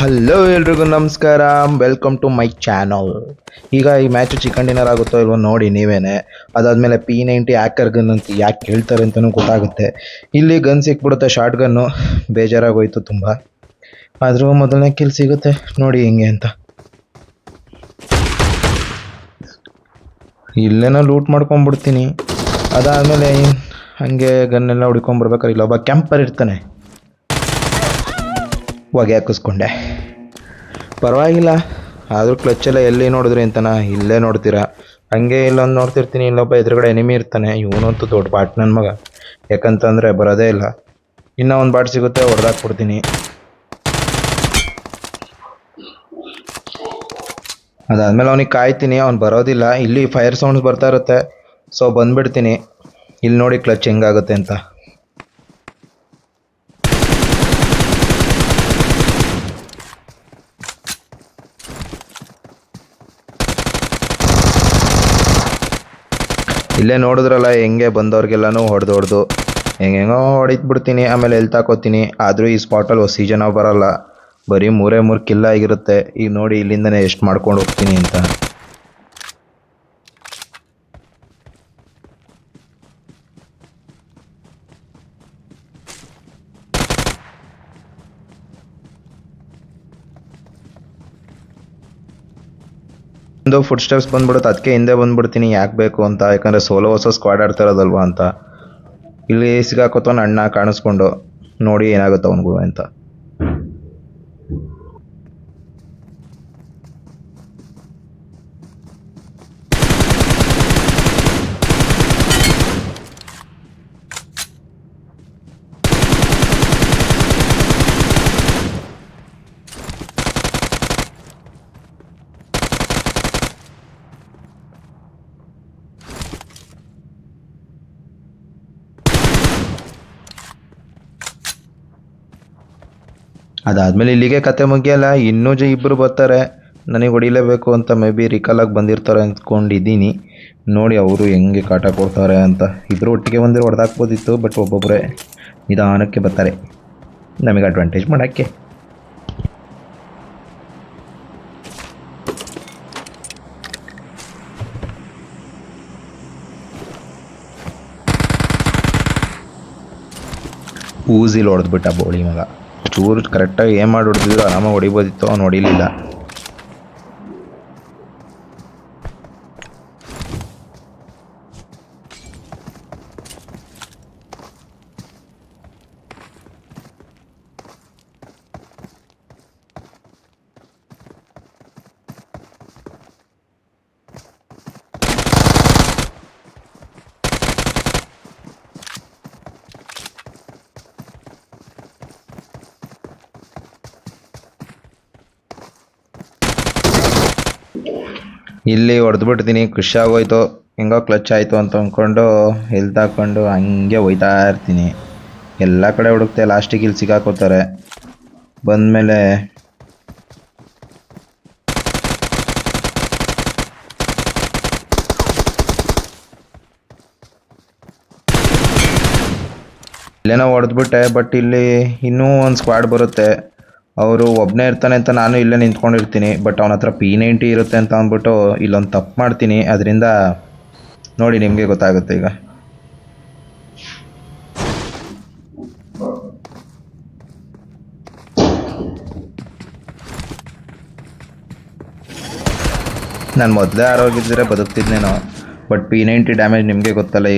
Hello ಎಲ್ರಿಗೂ ನಮಸ್ಕಾರ, welcome to my channel. ಈಗ ಈ ಮ್ಯಾಚು ಚಿಕನ್ ಡಿನ್ನರ್ ಆಗುತ್ತೋ ಇಲ್ವೋ ನೋಡಿ ನೀವೇನೆ. ಅದಾದಮೇಲೆ P90 ಹ್ಯಾಕರ್ ಗನ್ ಅಂತ ಯಾಕೆ ಹೇಳ್ತಾರೆ ಅಂತಲೂ ಗೊತ್ತಾಗುತ್ತೆ. ಇಲ್ಲಿ ಗನ್ ಸಿಕ್ಬಿಡುತ್ತೆ, ಶಾರ್ಟ್ ಗನ್ನು. ಬೇಜಾರಾಗೋಯ್ತು ತುಂಬ. ಆದರೂ ಮೊದಲನೇ ಕಿಲ್ ಸಿಗುತ್ತೆ ನೋಡಿ ಹೆಂಗೆ ಅಂತ. ಇಲ್ಲೇನೋ ಲೂಟ್ ಮಾಡ್ಕೊಂಡ್ಬಿಡ್ತೀನಿ. ಅದಾದಮೇಲೆ ಹಾಗೆ ಗನ್ನೆಲ್ಲ ಹುಡ್ಕೊಂಡ್ಬರ್ಬೇಕಾದ್ರೆ ಇಲ್ಲೊಬ್ಬ ಕ್ಯಾಂಪರ್ ಇರ್ತಾನೆ, ಹೊಗೆ ಹಾಕಿಸ್ಕೊಂಡೆ. ಪರವಾಗಿಲ್ಲ, ಆದರೂ ಕ್ಲಚ್ಚೆಲ್ಲ ಎಲ್ಲಿ ನೋಡಿದ್ರಿ ಅಂತನ ಇಲ್ಲೇ ನೋಡ್ತೀರಾ. ಹಂಗೆ ಇಲ್ಲೊಂದು ನೋಡ್ತಿರ್ತೀನಿ, ಇಲ್ಲೊಬ್ಬ ಎದುರುಗಡೆ ಎನಿಮಿ ಇರ್ತಾನೆ. ಇವನಂತೂ ದೊಡ್ಡ ಬಾಟ್ ನನ್ನ ಮಗ, ಯಾಕಂತಂದರೆ ಬರೋದೇ ಇಲ್ಲ. ಇನ್ನೂ ಒಂದು ಬಾಟ್ ಸಿಗುತ್ತೆ, ಹೊಡೆದಾಕ್ಬಿಡ್ತೀನಿ. ಅದಾದಮೇಲೆ ಅವನಿಗೆ ಕಾಯ್ತೀನಿ, ಅವ್ನು ಬರೋದಿಲ್ಲ. ಇಲ್ಲಿ ಫೈರ್ ಸೌಂಡ್ಸ್ ಬರ್ತಾ ಇರುತ್ತೆ, ಸೊ ಬಂದುಬಿಡ್ತೀನಿ. ಇಲ್ಲಿ ನೋಡಿ ಕ್ಲಚ್ ಹೆಂಗಾಗುತ್ತೆ ಅಂತ. ಇಲ್ಲೇ ನೋಡಿದ್ರಲ್ಲ ಹೆಂಗೆ ಬಂದವ್ರಿಗೆಲ್ಲನೂ ಹೊಡೆದು ಹೆಂಗೆಂಗೋ ಹೊಡಿದ್ಬಿಡ್ತೀನಿ. ಆಮೇಲೆ ತಾಕೋತೀನಿ. ಆದರೂ ಈ ಸ್ಪಾಟಲ್ಲಿ ಸೀಸನ್ ಬರಲ್ಲ, ಬರೀ 3 ಕಿಲ್ ಆಗಿರುತ್ತೆ. ಈಗ ನೋಡಿ ಇಲ್ಲಿಂದನೇ ಎಷ್ಟು ಮಾಡ್ಕೊಂಡು ಹೋಗ್ತೀನಿ ಅಂತ. ಒಂದು ಫುಡ್ ಸ್ಟೆಪ್ಸ್ ಬಂದ್ಬಿಡುತ್ತೆ, ಅದಕ್ಕೆ ಹಿಂದೆ ಬಂದ್ಬಿಡ್ತೀನಿ. ಯಾಕೆ ಬೇಕು ಅಂತ, ಯಾಕಂದರೆ ಸೋಲೋ ಹೊಸ ಸ್ಕ್ವಾಡ್ ಆಡ್ತಾ ಇರೋದಲ್ವಾ ಅಂತ. ಇಲ್ಲಿ ಸಿಗಾಕೋತವನ ಅಣ್ಣ ಕಾಣಿಸ್ಕೊಂಡು ನೋಡಿ ಏನಾಗುತ್ತೆ ಅವನಿಗೂ ಅಂತ. ಅದಾದಮೇಲೆ ಇಲ್ಲಿಗೆ ಕತೆ ಮುಗಿಯಲ್ಲ. ಇನ್ನೂ ಇಬ್ಬರು ಬರ್ತಾರೆ ನನಗೆ ಹೊಡಿಲೇಬೇಕು ಅಂತ. ಮೇ ಬಿ ರಿಕಾಲಾಗಿ ಬಂದಿರ್ತಾರೆ ಅಂದ್ಕೊಂಡಿದ್ದೀನಿ. ನೋಡಿ ಅವರು ಹೆಂಗೆ ಕಾಟ ಕೊಡ್ತಾರೆ ಅಂತ. ಇಬ್ಬರು ಒಟ್ಟಿಗೆ ಬಂದರೆ ಹೊಡೆದಾಕ್ಬೋದಿತ್ತು, ಬಟ್ ಒಬ್ಬೊಬ್ಬರೇ ನಿಧಾನಕ್ಕೆ ಬರ್ತಾರೆ ನಮಗೆ ಅಡ್ವಾಂಟೇಜ್ ಮಾಡೋಕ್ಕೆ. ಊಸಿಲಿ ಹೊಡೆದ್ಬಿಟ್ಟ ಬೋಳಿ ಮಗ. ಚೂರು ಕರೆಕ್ಟಾಗಿ ಏನು ಮಾಡಿ ಹೊಡೆದಿದ್ರು ಆರಾಮಾಗಿ ಹೊಡಿಬೋದಿತ್ತು, ಅವ್ನು ಹೊಡಿಲಿಲ್ಲ. ಇಲ್ಲಿ ಹೊಡೆದ್ಬಿಡ್ತೀನಿ, ಖುಷಿ ಆಗೋಯ್ತು. ಹೆಂಗೋ ಕ್ಲಚ್ ಆಯಿತು ಅಂತ ಅಂದ್ಕೊಂಡು ಹಾಕ್ಕೊಂಡು ಹಂಗೆ ಹೋಯ್ತಾ ಇರ್ತೀನಿ. ಎಲ್ಲ ಕಡೆ ಹುಡುಕ್ತೆ, ಲಾಸ್ಟಿಗೆ ಇಲ್ಲಿ ಸಿಗಾಕೋತಾರೆ. ಬಂದಮೇಲೆ ಇಲ್ಲೇನೋ ಹೊಡೆದ್ಬಿಟ್ಟೆ. ಬಟ್ ಇಲ್ಲಿ ಇನ್ನೂ ಒಂದು ಸ್ಕ್ವಾಡ್ ಬರುತ್ತೆ. ಅವರು ಒಬ್ಬನೇ ಇರ್ತಾನೆ ಅಂತ ನಾನು ಇಲ್ಲೇ ನಿಂತ್ಕೊಂಡಿರ್ತೀನಿ. ಬಟ್ ಅವನ ಹತ್ರ P90 ಇರುತ್ತೆ ಅಂತ ಅಂದ್ಬಿಟ್ಟು ಇಲ್ಲೊಂದು ತಪ್ಪು ಮಾಡ್ತೀನಿ. ಅದರಿಂದ ನೋಡಿ ನಿಮಗೆ ಗೊತ್ತಾಗುತ್ತೆ ಈಗ. ನಾನು ಮೊದಲೇ ಆರೋಗಿದ್ದರೆ ಬದುಕ್ತಿದ್ನೇನೋ, ಬಟ್ P90 ಡ್ಯಾಮೇಜ್ ನಿಮಗೆ ಗೊತ್ತಲ್ಲ.